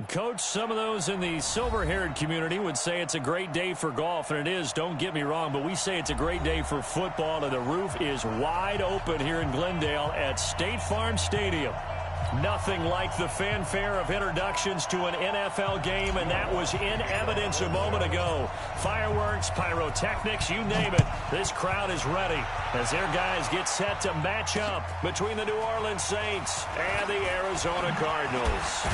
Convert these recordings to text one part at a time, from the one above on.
Coach, some of those in the silver-haired community would say it's a great day for golf, and it is, don't get me wrong, but we say it's a great day for football, and the roof is wide open here in Glendale at State Farm Stadium. Nothing like the fanfare of introductions to an NFL game, and that was in evidence a moment ago. Fireworks, pyrotechnics, you name it. This crowd is ready as their guys get set to match up between the New Orleans Saints and the Arizona Cardinals.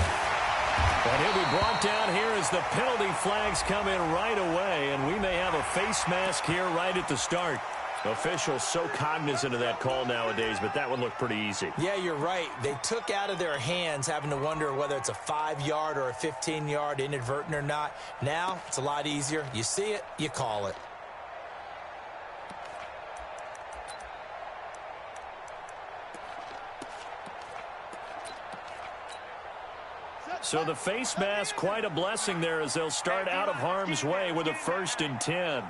And he'll be brought down here as the penalty flags come in right away, and we may have a face mask here right at the start. Officials so cognizant of that call nowadays, but that one looked pretty easy. Yeah, you're right. They took out of their hands having to wonder whether it's a 5-yard or a 15-yard inadvertent or not. Now, it's a lot easier. You see it, you call it. So the face mask, quite a blessing there as they'll start out of harm's way with a 1st and 10.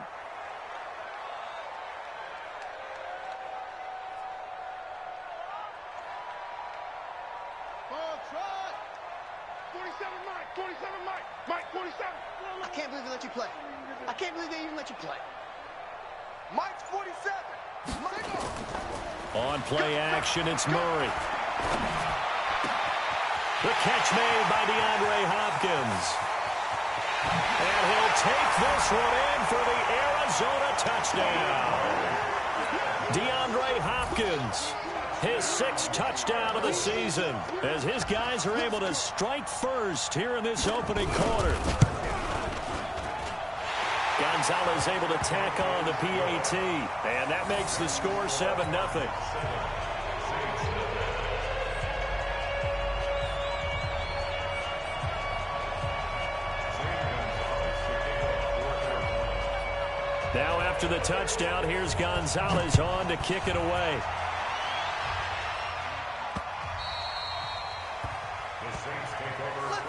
I can't believe they let you play. I can't believe they even let you play. Mike's 47. On play action, it's Murray. The catch made by DeAndre Hopkins. And he'll take this one in for the Arizona touchdown. DeAndre Hopkins, his 6th touchdown of the season, as his guys are able to strike first here in this opening quarter. Gonzalez able to tack on the PAT, and that makes the score 7-0. Now after the touchdown, here's Gonzalez on to kick it away. Let's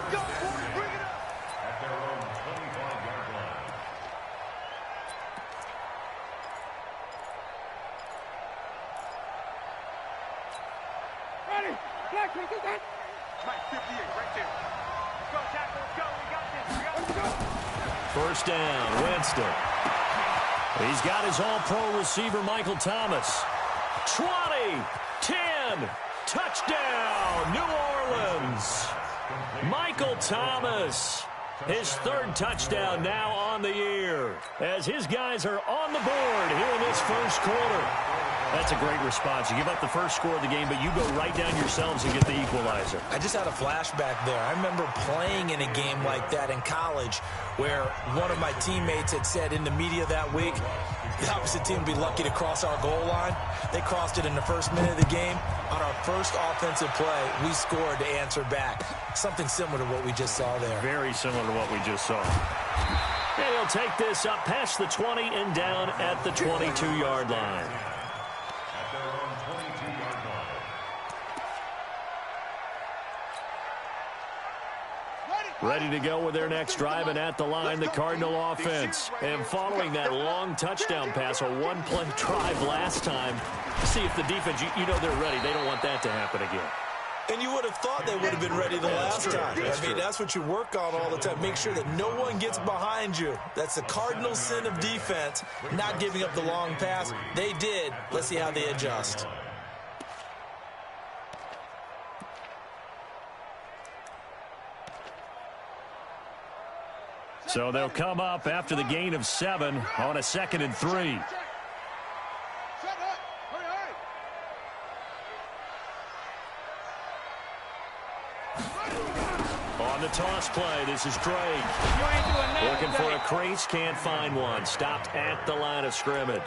go, boys. Bring it up. At their own 25-yard line. Ready? Black, take it back. Mike, 58, right there. Let's go, tackle. Let's go. We got this. Let's go. 1st down, Winston. He's got his all-pro receiver, Michael Thomas. 20, 10, touchdown, New Orleans. Michael Thomas, his 3rd touchdown now on the year, as his guys are on the board here in this 1st quarter. That's a great response. You give up the first score of the game, but you go right down yourselves and get the equalizer. I just had a flashback there. I remember playing in a game like that in college where one of my teammates had said in the media that week, the opposite team would be lucky to cross our goal line. They crossed it in the 1st minute of the game. On our first offensive play, we scored to answer back. Something similar to what we just saw there. Very similar to what we just saw. And he'll take this up past the 20 and down at the 22-yard line. At their own 22-yard line. Ready to go with their next drive, and at the line, the Cardinal offense. And following that long touchdown pass, a one-play drive last time, see if the defense, you know they're ready. They don't want that to happen again. And you would have thought they would have been ready the last time. I mean, that's what you work on all the time. Make sure that no one gets behind you. That's the cardinal sin of defense, not giving up the long pass. They did. Let's see how they adjust. So they'll come up after the gain of 7 on a 2nd and 3. On the toss play, this is Drake. Looking for a crease, can't find one. Stopped at the line of scrimmage.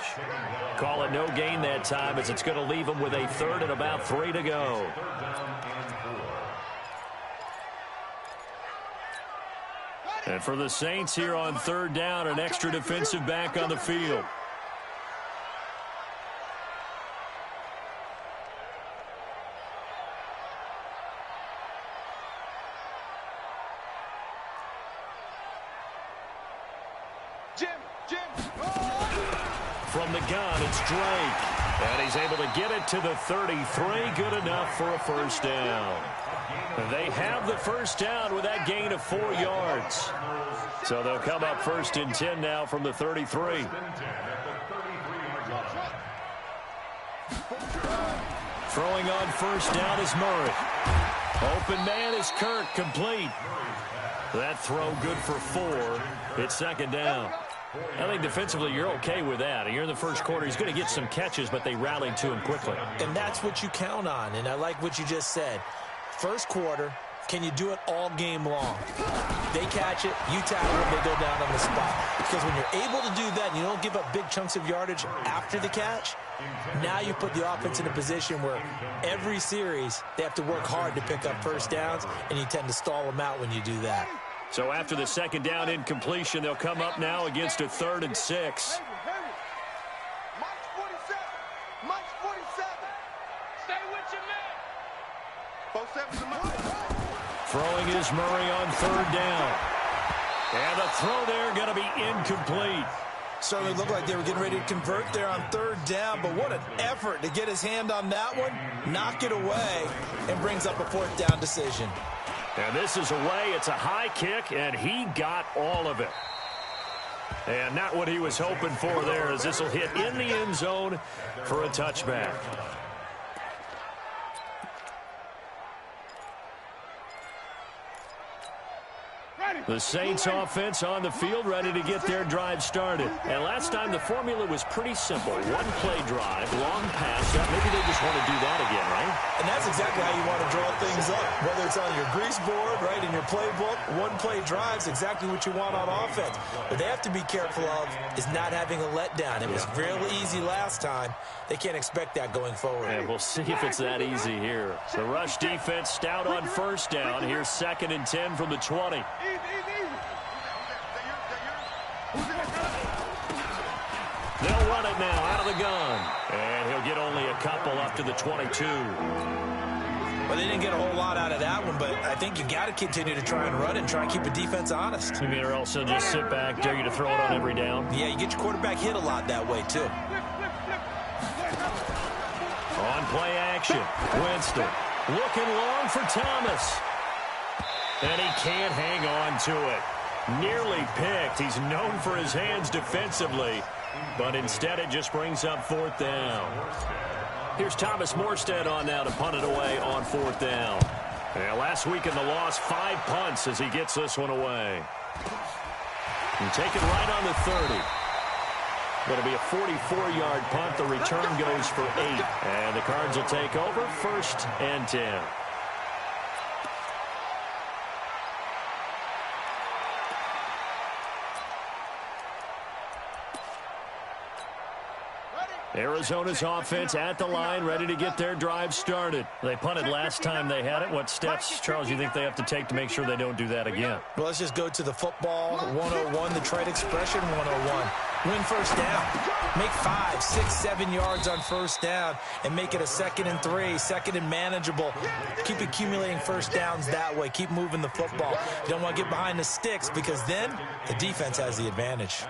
Call it no gain that time as it's going to leave them with a 3rd and about 3 to go. And for the Saints here on 3rd down, an extra defensive back on the field. From the gun, it's Drake. And he's able to get it to the 33. Good enough for a first down. They have the first down with that gain of 4 yards. So they'll come up 1st and 10 now from the 33. Throwing on first down is Murray. Open man is Kirk, complete. That throw good for 4. It's 2nd down. I think defensively you're okay with that. You're in the first quarter. He's going to get some catches, but they rallied to him quickly. And that's what you count on, and I like what you just said. First quarter, can you do it all game long? They catch it, you tackle them, they go down on the spot. Because when you're able to do that and you don't give up big chunks of yardage after the catch, now you put the offense in a position where every series they have to work hard to pick up first downs, and you tend to stall them out when you do that. So after the 2nd down incompletion, they'll come up now against a 3rd and 6. March 47. March 47. Stay with your man. 47 to Murray. Throwing is Murray on 3rd down. And the throw there going to be incomplete. Certainly looked like they were getting ready to convert there on 3rd down, but what an effort to get his hand on that one, knock it away, and brings up a 4th down decision. And this is away. It's a high kick, and he got all of it. And not what he was hoping for there, as this will hit in the end zone for a touchback. The Saints offense on the field, ready to get their drive started. And last time the formula was pretty simple. One-play drive, long pass. Maybe they just want to do that again, right? And that's exactly how you want to draw things up. Whether it's on your grease board, right, in your playbook, one-play drive's exactly what you want on offense. What they have to be careful of is not having a letdown. It was real easy last time. They can't expect that going forward. And we'll see if it's that easy here. The rush defense stout on first down. Here's 2nd and 10 from the 20. They'll run it now out of the gun. And he'll get only a couple up to the 22. Well, they didn't get a whole lot out of that one, but I think you got to continue to try and run and try and keep the defense honest. You mean, or else they'll just sit back, dare you to throw it on every down? Yeah, you get your quarterback hit a lot that way, too. On play action, Winston looking long for Thomas. And he can't hang on to it. Nearly picked. He's known for his hands defensively, but instead it just brings up 4th down. Here's Thomas Morstead on now to punt it away on 4th down. And last week in the loss, 5 punts as he gets this one away. And take it right on the 30. Going to be a 44-yard punt. The return goes for 8. And the Cards will take over 1st and 10. Arizona's offense at the line, ready to get their drive started. They punted last time they had it. What steps, Charles, you think they have to take to make sure they don't do that again? Well, let's just go to the football 101, the trade expression 101. Win first down. Make 5, 6, 7 yards on first down and make it a 2nd and 3, 2nd and manageable. Keep accumulating first downs that way. Keep moving the football. You don't want to get behind the sticks because then the defense has the advantage.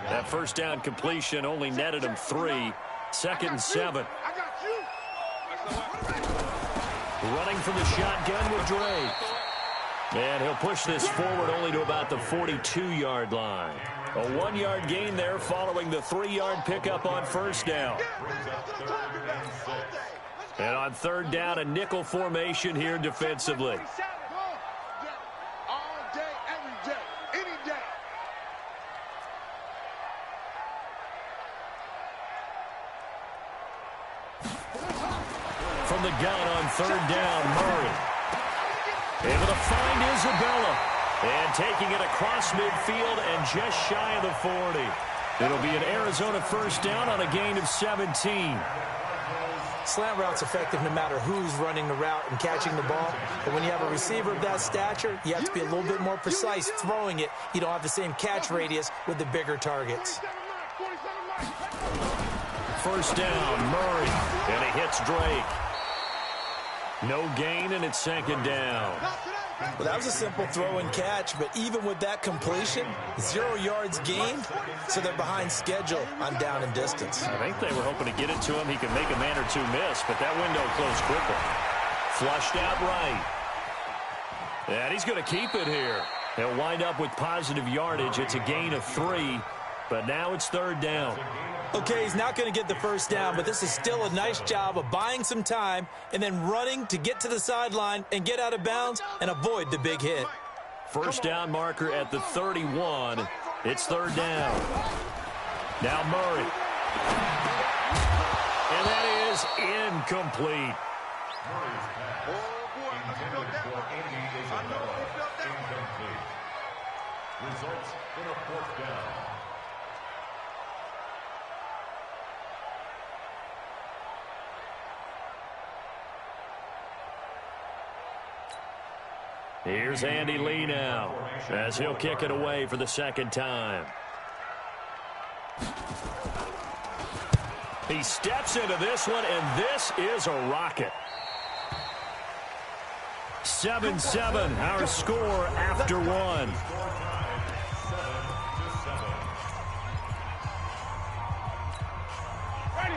That first down completion only netted him 3. 2nd and 7. Running from the shotgun with Drake. And he'll push this forward only to about the 42-yard line. A 1-yard gain there following the 3-yard pickup on first down. And on 3rd down, a nickel formation here defensively. From the gun on 3rd down, Murray. Able to find Isabella. And taking it across midfield and just shy of the 40. It'll be an Arizona first down on a gain of 17. Slant route's effective no matter who's running the route and catching the ball. But when you have a receiver of that stature, you have to be a little bit more precise throwing it. You don't have the same catch radius with the bigger targets. First down, Murray. And he hits Drake. No gain, and it's 2nd down. Well, that was a simple throw and catch, but even with that completion, 0 yards gained, so they're behind schedule on down and distance. I think they were hoping to get it to him. He could make a man or two miss, but that window closed quickly. Flushed out right. And he's going to keep it here. They'll wind up with positive yardage. It's a gain of 3, but now it's 3rd down. Okay, he's not going to get the first down, but this is still a nice job of buying some time and then running to get to the sideline and get out of bounds and avoid the big hit. First down marker at the 31. It's 3rd down. Now Murray. And that is incomplete. Results in a 4th down. Here's Andy Lee now as he'll kick it away for the 2nd time. He steps into this one, and this is a rocket. 7-7, our score after 1.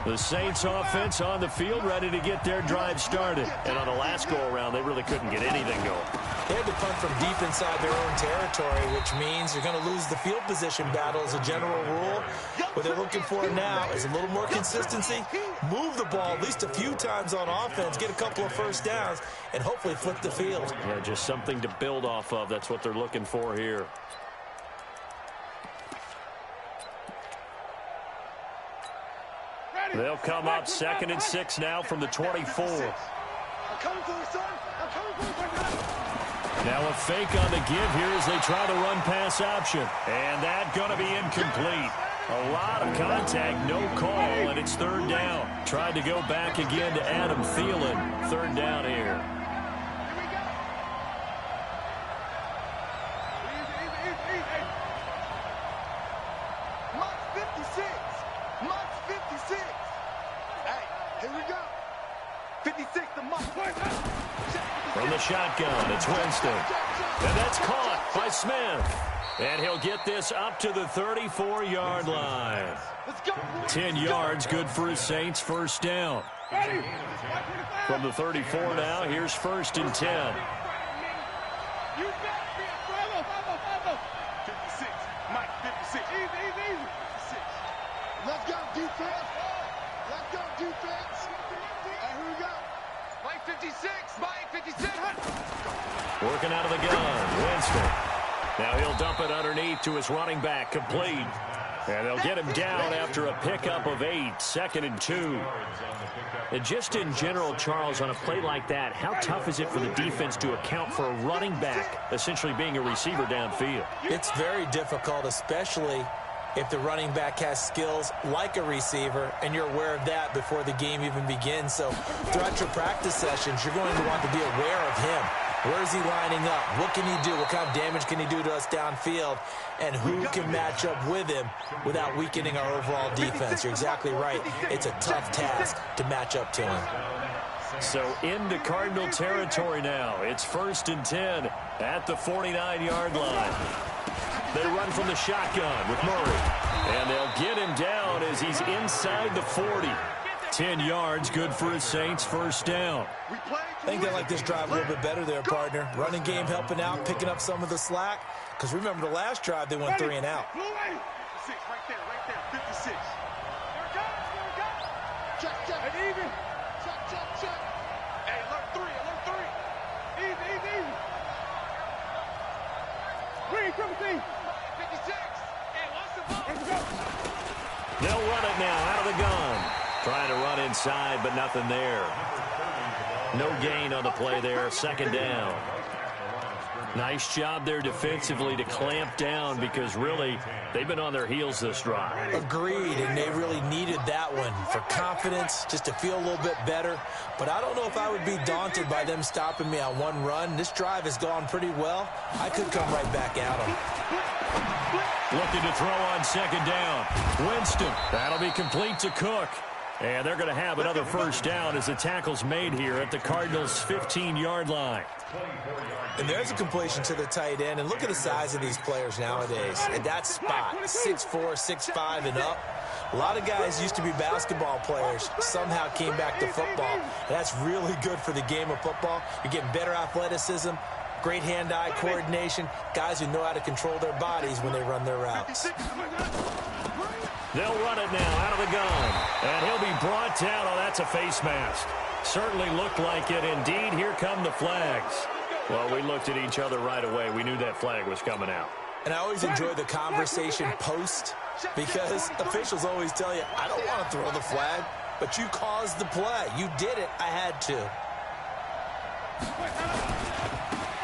The Saints offense on the field, ready to get their drive started. And on the last go-around, they really couldn't get anything going. They had to punt from deep inside their own territory, which means you're going to lose the field position battle as a general rule. What they're looking for now is a little more consistency, move the ball at least a few times on offense, get a couple of first downs, and hopefully flip the field. Yeah, just something to build off of. That's what they're looking for here. They'll come up 2nd and 6 now from the 24. Now a fake on the give here as they try to run pass option. And that going to be incomplete. A lot of contact, no call, and it's 3rd down. Tried to go back again to Adam Thielen. 3rd down here. From the shotgun, it's Winston. And that's caught by Smith. And he'll get this up to the 34-yard line. 10 yards, good for his Saints, 1st down. From the 34 now, here's 1st and 10. 56, Mike, 56. Easy. Let's go, defense. Let's go, defense. And here we go. Mike 56, Mike 56. Working out of the gun, Winston. Now he'll dump it underneath to his running back, complete. And they'll get him down after a pickup of 8, 2nd and 2. And just in general, Charles, on a play like that, how tough is it for the defense to account for a running back essentially being a receiver downfield? It's very difficult, especially if the running back has skills like a receiver, and you're aware of that before the game even begins. So throughout your practice sessions, you're going to want to be aware of him. Where is he lining up? What can he do? What kind of damage can he do to us downfield? And who can match up with him without weakening our overall defense? You're exactly right. It's a tough task to match up to him. So into Cardinal territory now. It's 1st and 10 at the 49-yard line. They run from the shotgun with Murray. And they'll get him down as he's inside the 40. 10 yards, good for his Saints, 1st down. I think they like this drive a little bit better there, partner. Running game helping out, picking up some of the slack. Because remember the last drive, they went 3 and out. 56, right there, 56. Here it comes. Check. And even. Check. Hey, alert 3. Easy. Green, triple team. 56. Hey, what's the ball? Let's go. They'll run it now out of the gun. Trying to run inside, but nothing there. No gain on the play there, 2nd down. Nice job there defensively to clamp down because really they've been on their heels this drive. Agreed, and they really needed that one for confidence, just to feel a little bit better. But I don't know if I would be daunted by them stopping me on one run. This drive has gone pretty well. I could come right back at them. Looking to throw on 2nd down. Winston, that'll be complete to Cook. And they're going to have another first down as the tackle's made here at the Cardinals' 15-yard line. And there's a completion to the tight end. And look at the size of these players nowadays. At that spot, 6'4", 6'5", and up. A lot of guys used to be basketball players, somehow came back to football. And that's really good for the game of football. You're getting better athleticism, great hand-eye coordination, guys who know how to control their bodies when they run their routes. They'll run it now out of the gun. And he'll be brought down. Oh, that's a face mask. Certainly looked like it. Indeed, here come the flags. Well, we looked at each other right away. We knew that flag was coming out. And I always enjoy the conversation post because officials always tell you, I don't want to throw the flag, but you caused the play. You did it. I had to.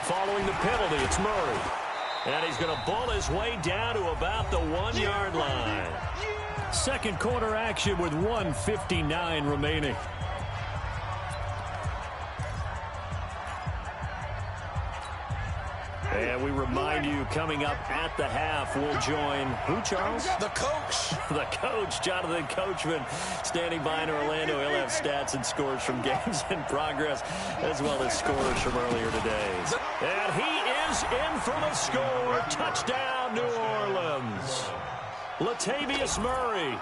Following the penalty, it's Murray. And he's going to bull his way down to about the 1-yard line. Second quarter action with 1:59 remaining. And we remind you, coming up at the half, we'll join who, Charles? The coach. The coach, Jonathan Coachman, standing by in Orlando. He'll have stats and scores from games in progress, as well as scores from earlier today. And he is in for the score. Touchdown, New Orleans. Latavius Murray,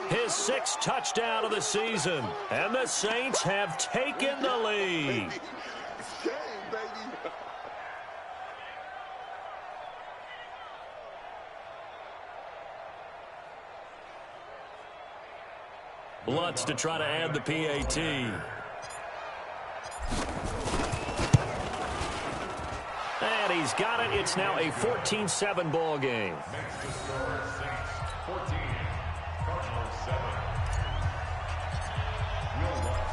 his 6th touchdown of the season. And the Saints have taken the lead. Lutz to try to add the PAT. And he's got it. It's now a 14-7 ball game.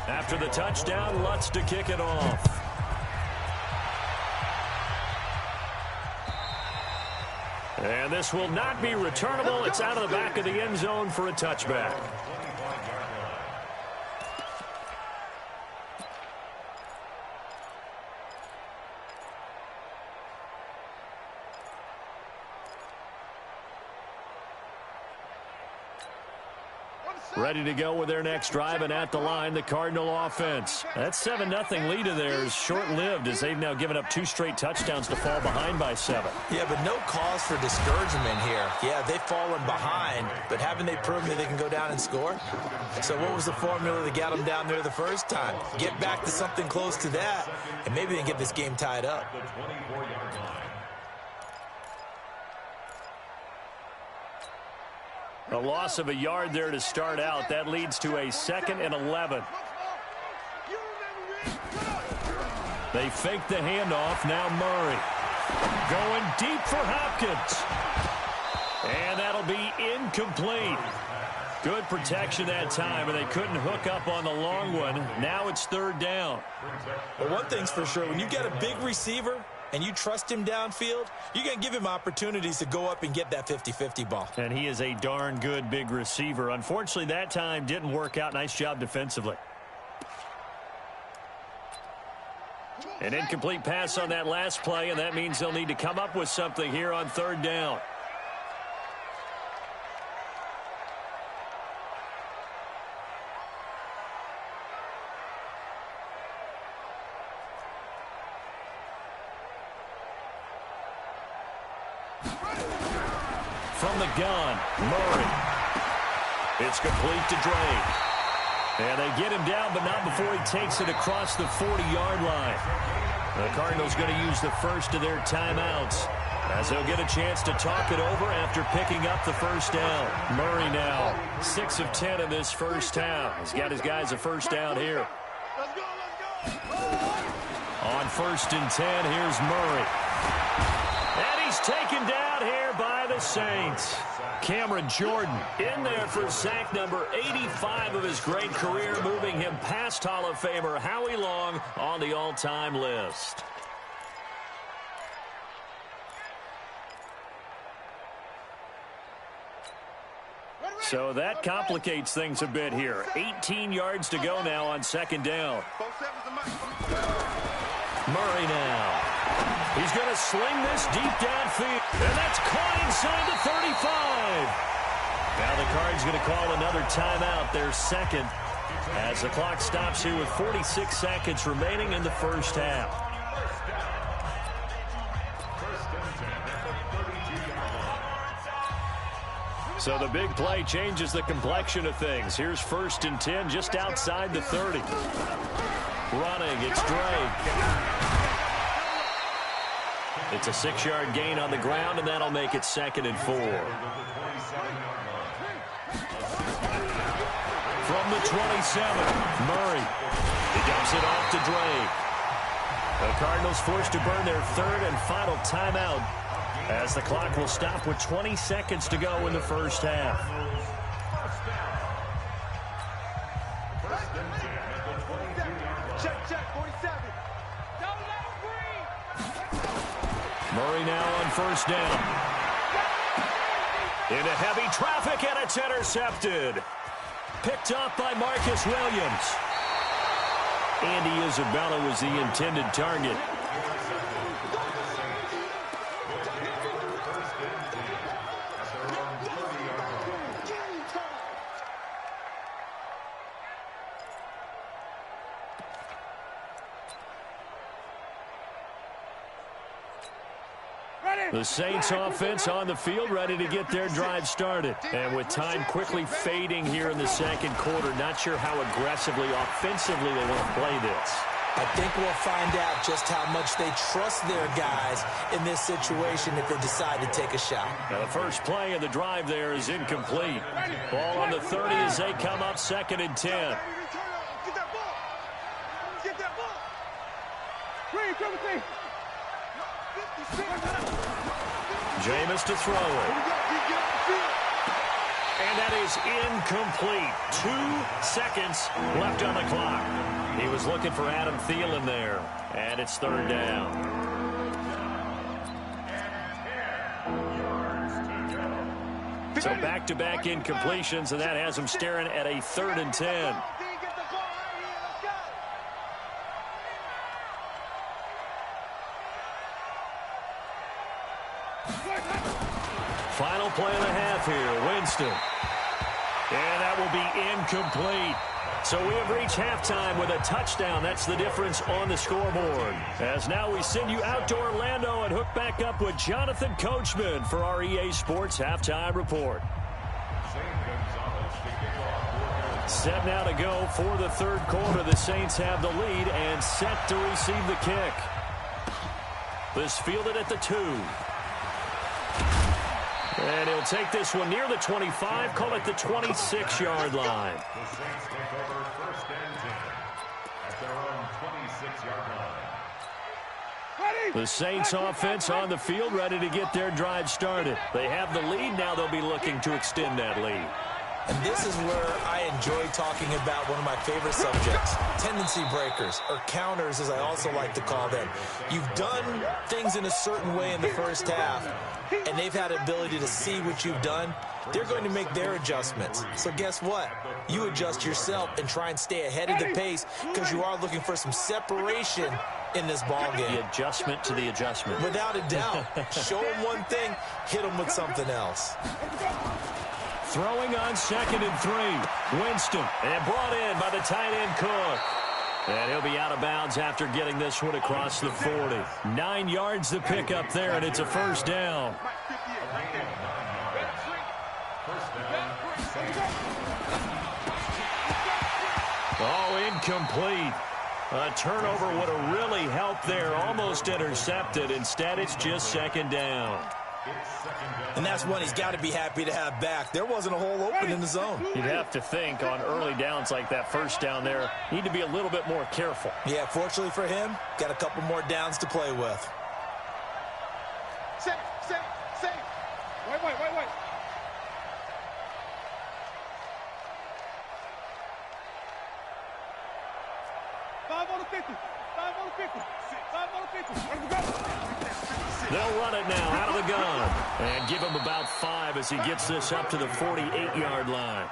After the touchdown, Lutz to kick it off. And this will not be returnable. It's out of the back of the end zone for a touchback. Ready to go with their next drive, and at the line, the Cardinal offense. That 7-0 lead of theirs short-lived as they've now given up 2 straight touchdowns to fall behind by 7. Yeah, but no cause for discouragement here. Yeah, they've fallen behind, but haven't they proven that they can go down and score? So what was the formula that got them down there the first time? Get back to something close to that, and maybe they can get this game tied up. A loss of a yard there to start out. That leads to a 2nd and 11. They fake the handoff. Now Murray going deep for Hopkins. And that'll be incomplete. Good protection that time, and they couldn't hook up on the long one. Now it's 3rd down. Well, one thing's for sure. When you get a big receiver and you trust him downfield, you're going to give him opportunities to go up and get that 50-50 ball. And he is a darn good big receiver. Unfortunately, that time didn't work out. Nice job defensively. An incomplete pass on that last play, and that means they'll need to come up with something here on 3rd down. From the gun, Murray. It's complete to Drake. And they get him down, but not before he takes it across the 40-yard line. The Cardinals going to use the first of their timeouts as they'll get a chance to talk it over after picking up the first down. Murray now 6 of 10 in this first half. He's got his guys a first down here. On 1st and 10, here's Murray. And he's taken down here by the Saints. Cameron Jordan in there for sack number 85 of his great career, moving him past Hall of Famer Howie Long on the all-time list. So that complicates things a bit here. 18 yards to go now on 2nd down. Murray now. He's going to sling this deep downfield. And that's caught inside the 35. Now the Cards going to call another timeout, their 2nd. As the clock stops here with 46 seconds remaining in the first half. So the big play changes the complexion of things. Here's 1st and 10 just outside the 30. Running, it's Drake. It's a 6-yard gain on the ground, and that'll make it 2nd and 4. From the 27, Murray. He dumps it off to Drake. The Cardinals forced to burn their 3rd and final timeout, as the clock will stop with 20 seconds to go in the first half. Check, 47. Don't let him breathe. Murray now on 1st down. Into heavy traffic, and it's intercepted. Picked off by Marcus Williams. Andy Isabella was the intended target. The Saints offense on the field, ready to get their drive started. And with time quickly fading here in the 2nd quarter, not sure how aggressively, offensively they want to play this. I think we'll find out just how much they trust their guys in this situation if they decide to take a shot. Now the first play of the drive there is incomplete. Ball on the 30 as they come up 2nd and 10. Get that ball. Get that ball. Green, Timothy. Jameis to throw it. And that is incomplete. 2 seconds left on the clock. He was looking for Adam Thielen there. And it's 3rd down. So back-to-back incompletions, and that has him staring at a 3rd and 10. Final play of the half here, Winston. And that will be incomplete. So we have reached halftime with a touchdown. That's the difference on the scoreboard. As now we send you out to Orlando and hook back up with Jonathan Coachman for our EA Sports Halftime Report. Set now to go for the 3rd quarter. The Saints have the lead and set to receive the kick. This fielded at the 2. And he'll take this one near the 25, call it the 26-yard line. The Saints take over 1st and 10 at their own 26-yard line. The Saints offense on the field, ready to get their drive started. They have the lead. Now they'll be looking to extend that lead. And this is where I enjoy talking about one of my favorite subjects, tendency breakers, or counters as I also like to call them. You've done things in a certain way in the first half, and they've had the ability to see what you've done. They're going to make their adjustments. So guess what? You adjust yourself and try and stay ahead of the pace because you are looking for some separation in this ball game. The adjustment to the adjustment. Without a doubt. Show them one thing, hit them with something else. Throwing on 2nd and 3. Winston, and brought in by the tight end Cook. And he'll be out of bounds after getting this one across the 40. 9 yards to pick up there, and it's a 1st down. Oh, incomplete. A turnover would have really helped there. Almost intercepted. Instead, it's just 2nd down. And that's one he's got to be happy to have back. There wasn't a hole open in the zone. You'd have to think on early downs like that 1st down there, need to be a little bit more careful. Yeah, fortunately for him, got a couple more downs to play with. Safe. Wait. 5 on the 50. 5 on the 50. 5 on the 50. Let's go. They'll run it now out of the gun. And give him about 5 as he gets this up to the 48-yard line.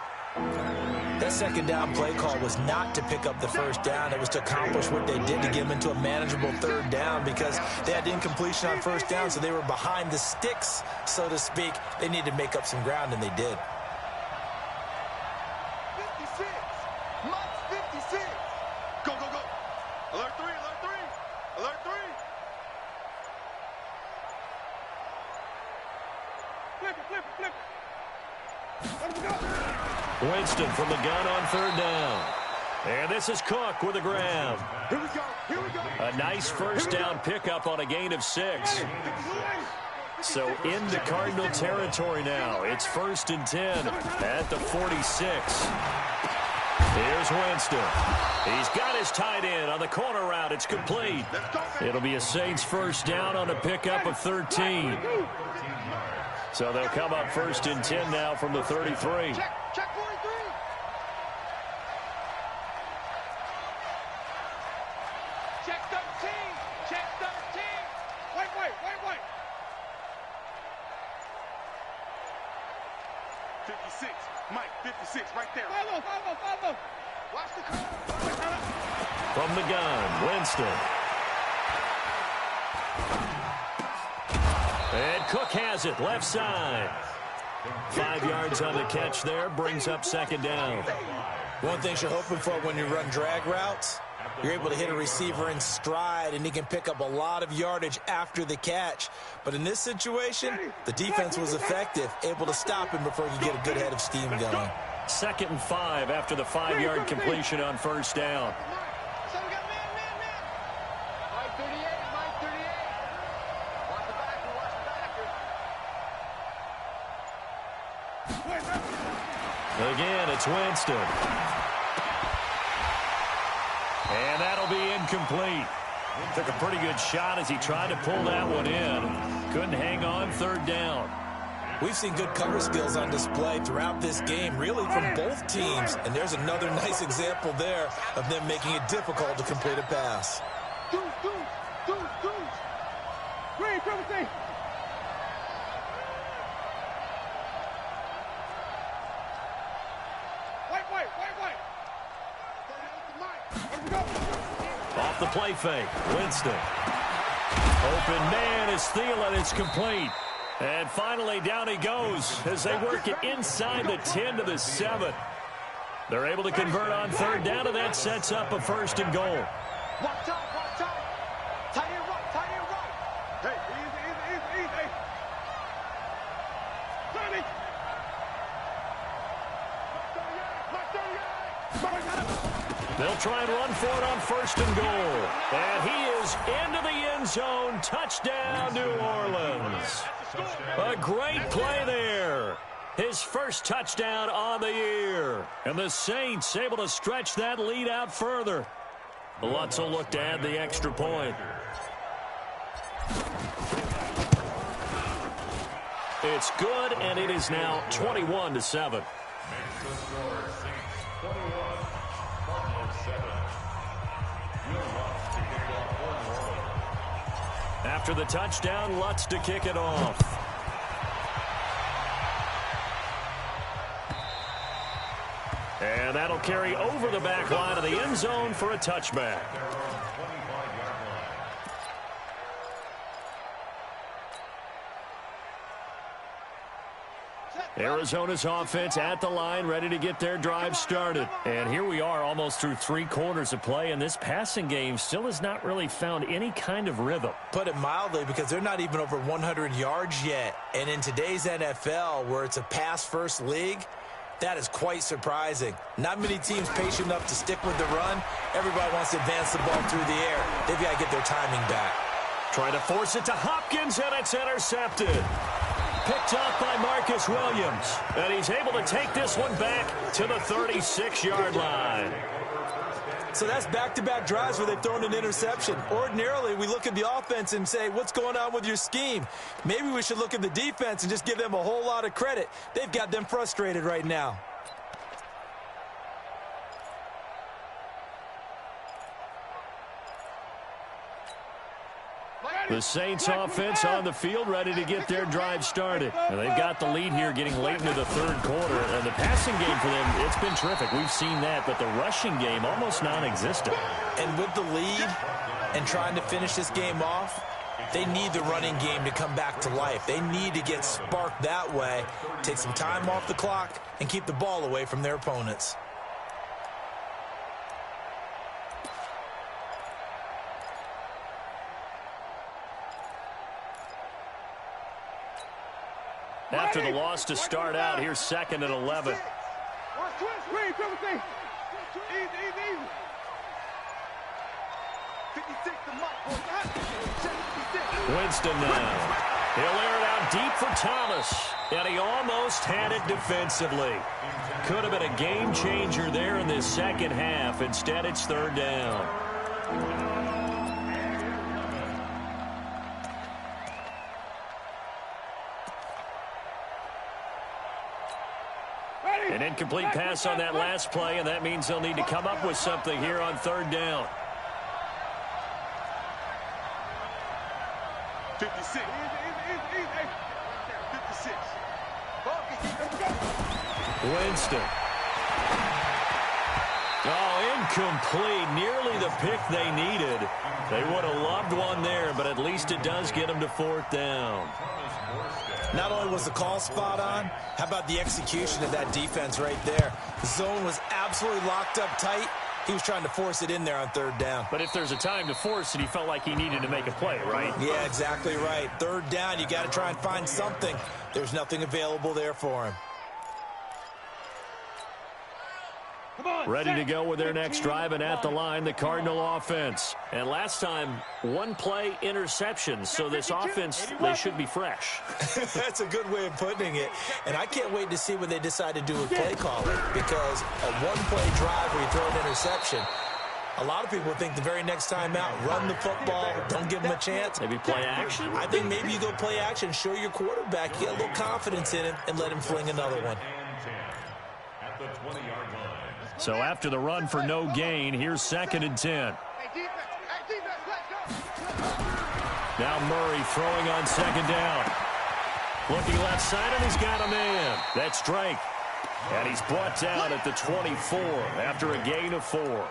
That 2nd down play call was not to pick up the 1st down. It was to accomplish what they did to get them into a manageable 3rd down because they had incompletion on 1st down, so they were behind the sticks, so to speak. They needed to make up some ground, and they did. 56. 56. Go, go, go. Alert 3, alert 3. Alert 3. Flip it, flip it, flip it. Let him go. Winston from the gun on third down. And this is Cook with a grab. Here we go, here we go. A nice first down pickup on a gain of 6. So into Cardinal territory now. It's 1st and 10 at the 46. Here's Winston. He's got his tight end on the corner route. It's complete. It'll be a Saints first down on a pickup of 13. So they'll come up 1st and 10 now from the 33. Check 43. Check 13. Check 13. Wait. 56. Mike, 56 right there. Follow. Watch the curve. From the gun, Winston. And Cook has it, left side. 5 yards on the catch there, brings up 2nd down. One thing you're hoping for when you run drag routes, you're able to hit a receiver in stride, and he can pick up a lot of yardage after the catch. But in this situation, the defense was effective, able to stop him before he could get a good head of steam going. 2nd and 5 after the 5-yard completion on first down. So we got man. Mike 38. Watch the backer. Again, it's Winston. And that'll be incomplete. Took a pretty good shot as he tried to pull that one in. Couldn't hang on, 3rd down. We've seen good cover skills on display throughout this game, really from both teams. And there's another nice example there of them making it difficult to complete a pass. Deuce. Green, Timothy. Wait. Off the play fake, Winston. Open man is Thielen. It's complete. And finally, down he goes as they work it inside the 10 to the 7. They're able to convert on 3rd down, and that sets up a 1st and goal. Watch out. Tight end right. Hey, easy. Johnny. They'll try and run for it on 1st and goal. And he is into the end zone. Touchdown, New Orleans. A great play there. His first touchdown on the year. And the Saints able to stretch that lead out further. Lutz will look to add the extra point. It's good, and it is now 21-7. After the touchdown, Lutz to kick it off. And that'll carry over the back line of the end zone for a touchback. Arizona's offense at the line, ready to get their drive started. And here we are almost through 3 quarters of play, and this passing game still has not really found any kind of rhythm. Put it mildly, because they're not even over 100 yards yet. And in today's NFL, where it's a pass-first league, that is quite surprising. Not many teams patient enough to stick with the run. Everybody wants to advance the ball through the air. They've got to get their timing back. Trying to force it to Hopkins, and it's intercepted. Picked up by Marcus Williams. And he's able to take this one back to the 36-yard line. So that's back-to-back drives where they've thrown an interception. Ordinarily, we look at the offense and say, what's going on with your scheme? Maybe we should look at the defense and just give them a whole lot of credit. They've got them frustrated right now. The Saints offense on the field, ready to get their drive started. And they've got the lead here getting late into the 3rd quarter. And the passing game for them, it's been terrific. We've seen that, but the rushing game almost non-existent. And with the lead and trying to finish this game off, they need the running game to come back to life. They need to get sparked that way, take some time off the clock, and keep the ball away from their opponents. after the loss to start out. Here's 2nd and 11. Winston now. He'll air it out deep for Thomas. And he almost had it defensively. Could have been a game changer there in this second half. Instead, it's 3rd down. An incomplete pass on that last play, and that means they'll need to come up with something here on 3rd down. 56. 56. Winston. Oh, incomplete. Nearly the pick they needed. They would have loved one there, but at least it does get them to 4th down. Not only was the call spot on, how about the execution of that defense right there? The zone was absolutely locked up tight. He was trying to force it in there on 3rd down. But if there's a time to force it, he felt like he needed to make a play, right? Yeah, exactly right. 3rd down, you got to try and find something. There's nothing available there for him. Ready to go with their next drive, and at the line, the Cardinal offense. And last time, 1-play interception, so this offense, they should be fresh. That's a good way of putting it. And I can't wait to see what they decide to do with play calling, because a 1-play drive where you throw an interception, a lot of people think the very next time out, run the football, don't give them a chance. Maybe play action? I think maybe you go play action, show your quarterback, you get a little confidence in him, and let him fling another one. At the 20-yard line. So after the run for no gain, here's 2nd and 10. Now Murray throwing on 2nd down. Looking left side, and he's got a man. That's Drake. And he's brought down at the 24 after a gain of 4.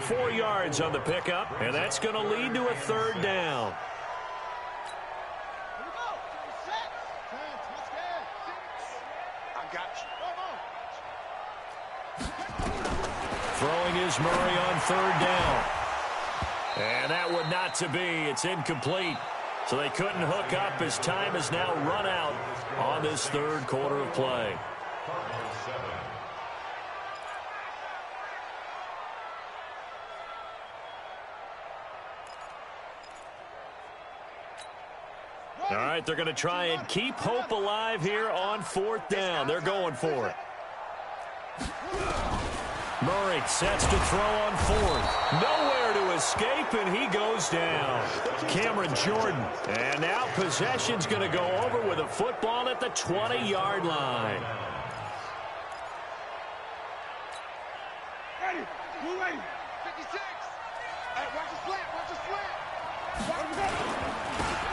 4 yards on the pickup, and that's going to lead to a 3rd down. Throwing is Murray on 3rd down. And that would not to be. It's incomplete. So they couldn't hook up as time has now run out on this 3rd quarter of play. All right, they're going to try and keep hope alive here on 4th down. They're going for it. Murray sets to throw on 4th. Nowhere to escape, and he goes down. Cameron Jordan. And now possession's going to go over with a football at the 20-yard line. Ready. 56. Hey, watch the slant. Watch the slant.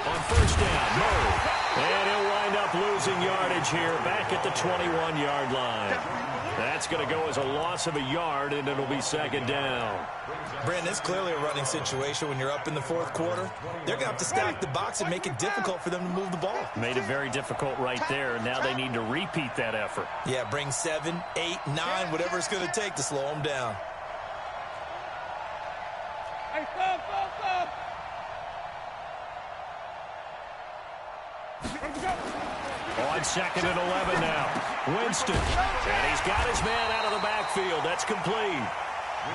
On 1st down, Murray. And he'll wind up losing yardage here back at the 21-yard line. That's going to go as a loss of a yard, and it'll be 2nd down. Brandon, it's clearly a running situation when you're up in the 4th quarter. They're going to have to stack the box and make it difficult for them to move the ball. Made it very difficult right there, and now they need to repeat that effort. Yeah, bring 7, 8, 9, whatever it's going to take to slow them down. Hey, stop. On 2nd and 11 now. Winston. And he's got his man out of the backfield. That's complete.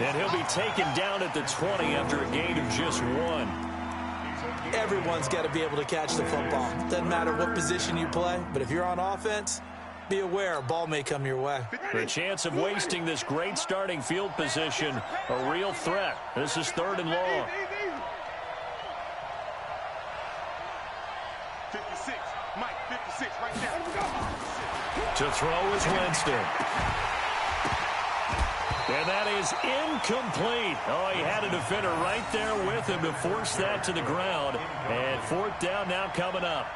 And he'll be taken down at the 20 after a gain of just 1. Everyone's got to be able to catch the football. Doesn't matter what position you play, but if you're on offense, be aware a ball may come your way. The chance of wasting this great starting field position, a real threat. This is 3rd and long. 56. Mike, 56 right there. To throw is Winston. And that is incomplete. Oh, he had a defender right there with him to force that to the ground. And 4th down now coming up.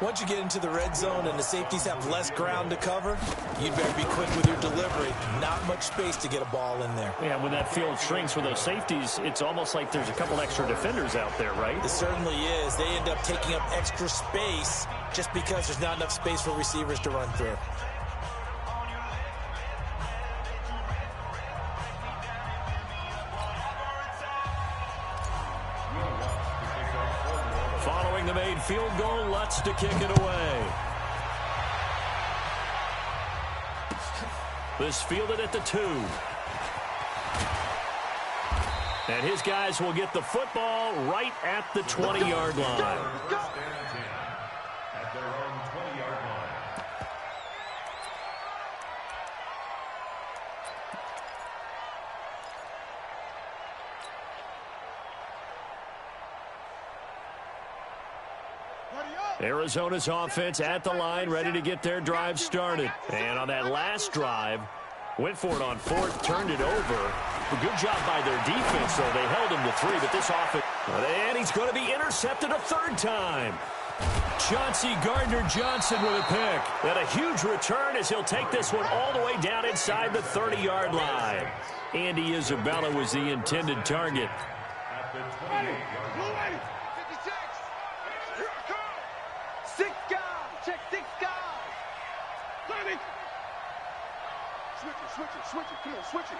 Once you get into the red zone and the safeties have less ground to cover, you'd better be quick with your delivery. Not much space to get a ball in there. Yeah, when that field shrinks with those safeties, it's almost like there's a couple extra defenders out there, right? It certainly is. They end up taking up extra space just because there's not enough space for receivers to run through. Following the made field goal, Lutz to kick it away. This fielded at the 2. And his guys will get the football right at the 20-yard line. At their own 20-yard line. Arizona's offense at the line, ready to get their drive started. And on that last drive, went for it on 4th, turned it over. A good job by their defense, though. They held him to 3, but this offense... And he's going to be intercepted a 3rd time. Chauncey Gardner-Johnson with a pick. And a huge return as he'll take this one all the way down inside the 30-yard line. Andy Isabella was the intended target. At the 28-yard line. 56. Here I come. 6 guys. Check 6 guys. 30. Switch it. Come on, switch it.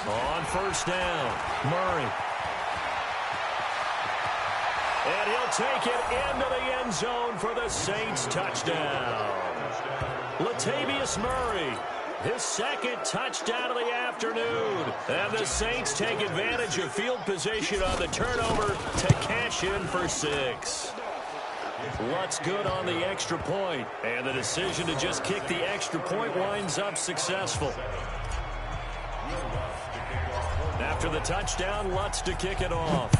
On 1st down, Murray. And he'll take it into the end zone for the Saints touchdown. Latavius Murray, his 2nd touchdown of the afternoon. And the Saints take advantage of field position on the turnover to cash in for 6. Lutz good on the extra point, and the decision to just kick the extra point winds up successful. After the touchdown, Lutz to kick it off.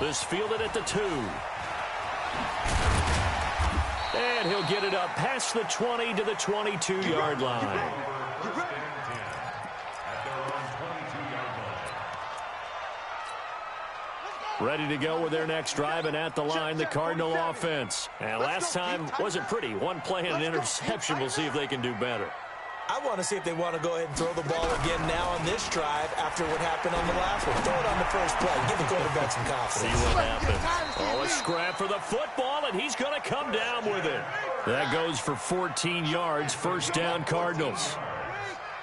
This fielded at the 2. And he'll get it up past the 20 to the 22-yard line. Ready to go with their next drive, and at the line, the Cardinal offense. And last time wasn't pretty. 1 play and an interception. We'll see if they can do better. I want to see if they want to go ahead and throw the ball again now on this drive after what happened on the last one. Throw it on the first play. Give the quarterback some confidence. See what happens. Oh, a scrap for the football, and he's going to come down with it. That goes for 14 yards. 1st down, Cardinals.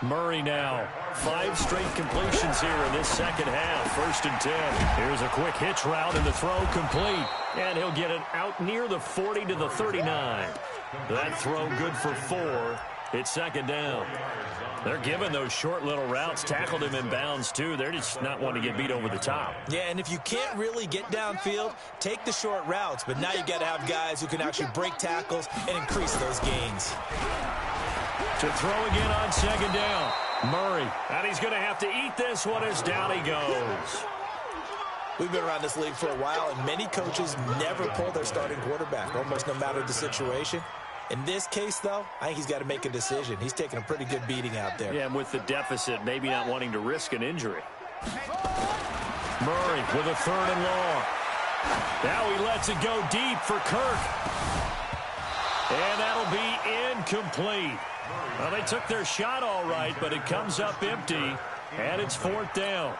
Murray now. 5 straight completions here in this 2nd half. 1st and 10. Here's a quick hitch route, and the throw complete. And he'll get it out near the 40 to the 39. That throw good for 4. It's 2nd down. They're giving those short little routes. Tackled him in bounds, too. They're just not wanting to get beat over the top. Yeah, and if you can't really get downfield, take the short routes. But now you got to have guys who can actually break tackles and increase those gains. To throw again on 2nd down. Murray. And he's going to have to eat this one as down he goes. We've been around this league for a while, and many coaches never pull their starting quarterback, almost no matter the situation. In this case, though, I think he's got to make a decision. He's taking a pretty good beating out there. Yeah, and with the deficit, maybe not wanting to risk an injury. Murray with a 3rd and long. Now he lets it go deep for Kirk. And that'll be incomplete. Well, they took their shot all right, but it comes up empty, and it's 4th down.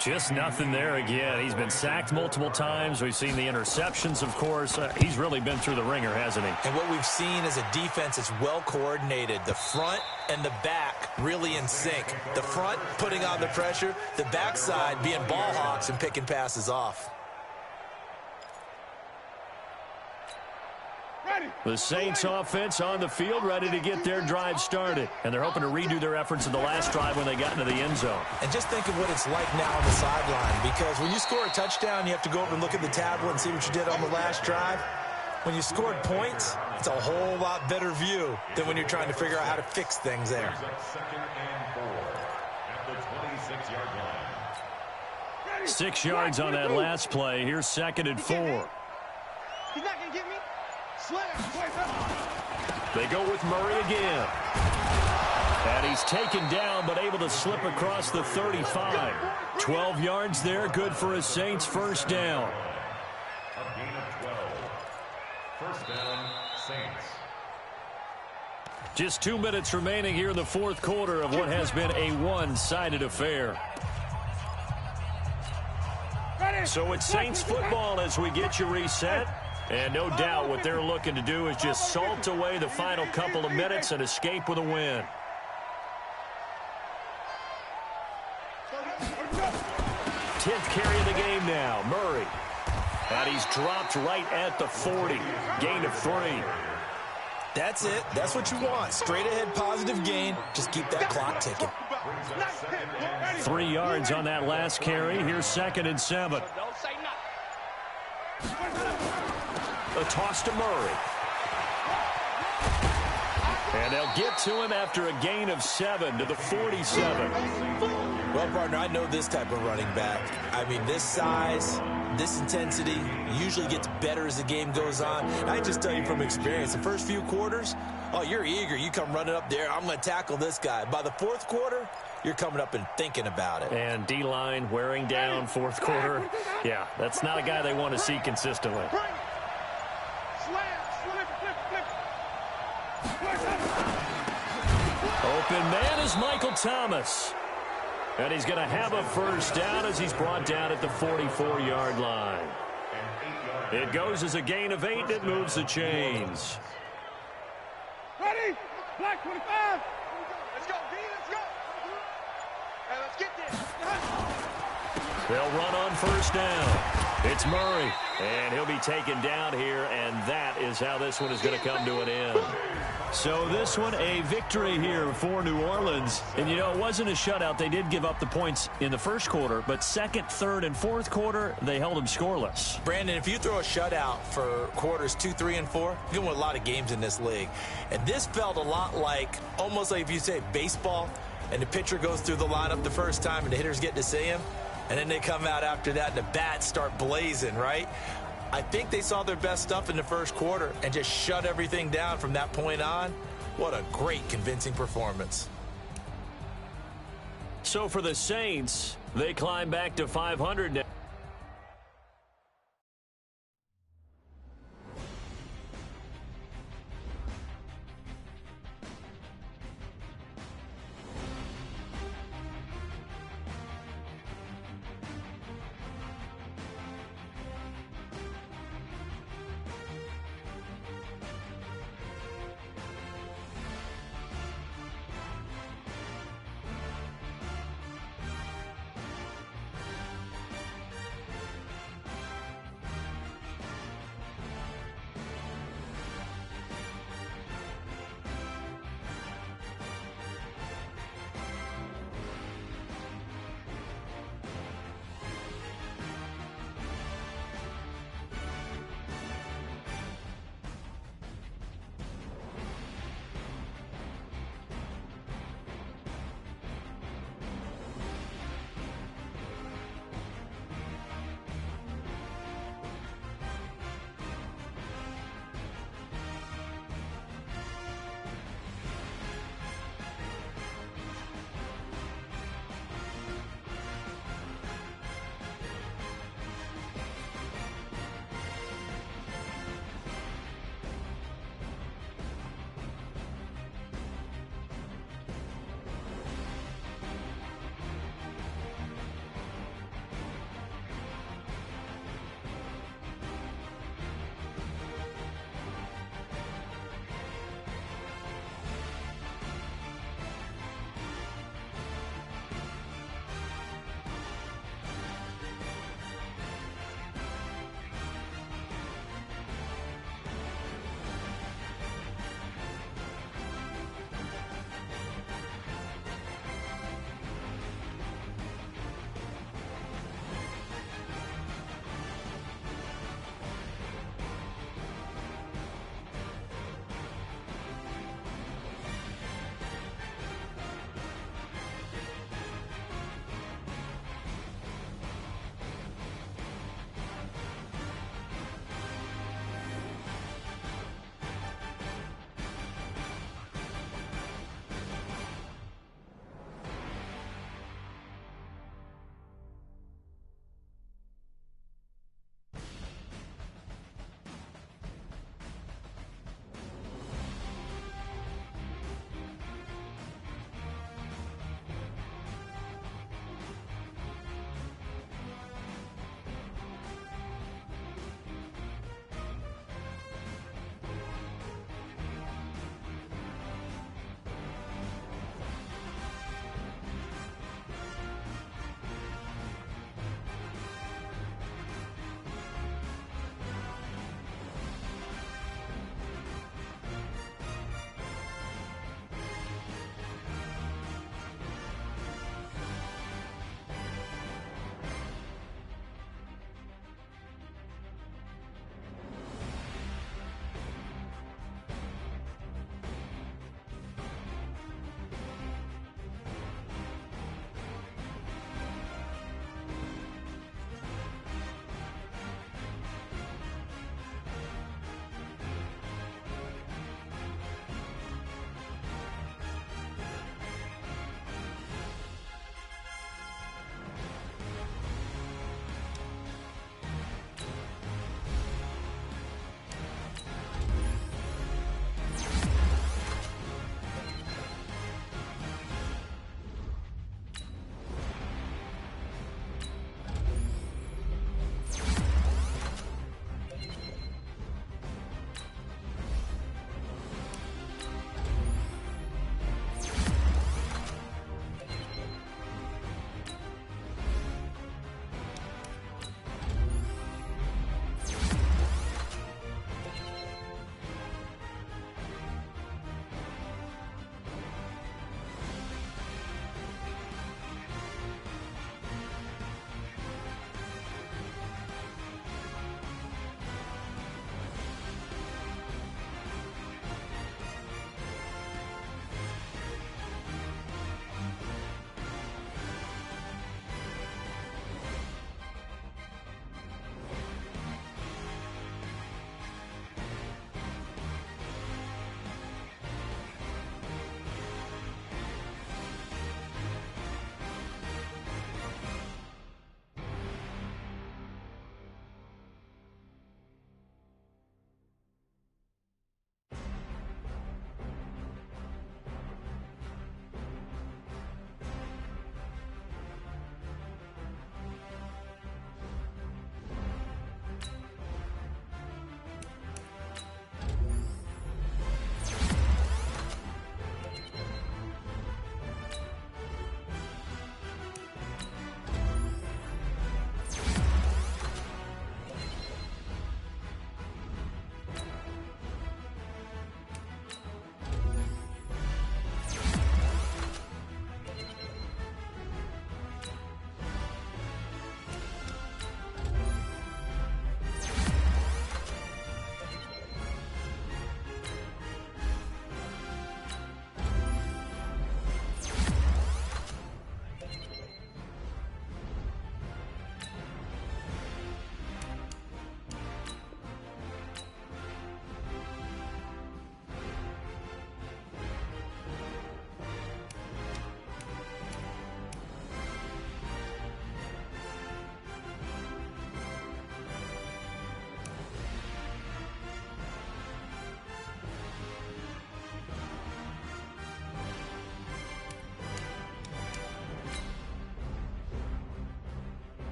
Just nothing there again. He's been sacked multiple times. We've seen the interceptions, of course. He's really been through the ringer, hasn't he? And what we've seen is a defense that's well coordinated. The front and the back really in sync. The front putting on the pressure, the backside being ball hawks and picking passes off. The Saints offense on the field, ready to get their drive started. And they're hoping to redo their efforts in the last drive when they got into the end zone. And just think of what it's like now on the sideline, because when you score a touchdown, you have to go over and look at the tablet and see what you did on the last drive. When you scored points, it's a whole lot better view than when you're trying to figure out how to fix things there. 2nd and 4 at the 26-yard line. 6 yards on that last play. Here's 2nd and 4. He's not going to get me. They go with Murray again. And he's taken down, but able to slip across the 35. 12 yards there, good for a Saints 1st down. A gain of 12. 1st down, Saints. Just 2 minutes remaining here in the 4th quarter of what has been a one-sided affair. So it's Saints football as we get you reset. And no doubt what they're looking to do is just salt away the final couple of minutes and escape with a win. 10th carry of the game now. Murray. And he's dropped right at the 40. Gain of 3. That's it. That's what you want. Straight ahead positive gain. Just keep that clock ticking. 3 yards on that last carry. Here's 2nd and 7. A toss to Murray. And they'll get to him after a gain of 7 to the 47. Well, partner, I know this type of running back. I mean, this size, this intensity usually gets better as the game goes on. And I just tell you from experience, the first few quarters, oh, you're eager. You come running up there. I'm going to tackle this guy. By the 4th quarter, you're coming up and thinking about it. And D-line wearing down 4th quarter. Yeah, that's not a guy they want to see consistently. Open man is Michael Thomas. And he's going to have a first down as he's brought down at the 44-yard line. It goes as a gain of 8. It moves the chains. Ready? Black 25. Let's go, B. Let's go. Hey, let's get this. They'll run on first down. It's Murray. And he'll be taken down here, and that is how this one is going to come to an end. So this one, a victory here for New Orleans. And, you know, it wasn't a shutout. They did give up the points in the first quarter, but 2nd, 3rd, and 4th quarter, they held them scoreless. Brandon, if you throw a shutout for quarters 2, 3, and 4, you're going to win a lot of games in this league. And this felt a lot like, almost like if you say baseball, and the pitcher goes through the lineup the first time, and the hitters get to see him, and then they come out after that, and the bats start blazing, right? I think they saw their best stuff in the first quarter and just shut everything down from that point on. What a great, convincing performance. So for the Saints, they climb back to 500 now.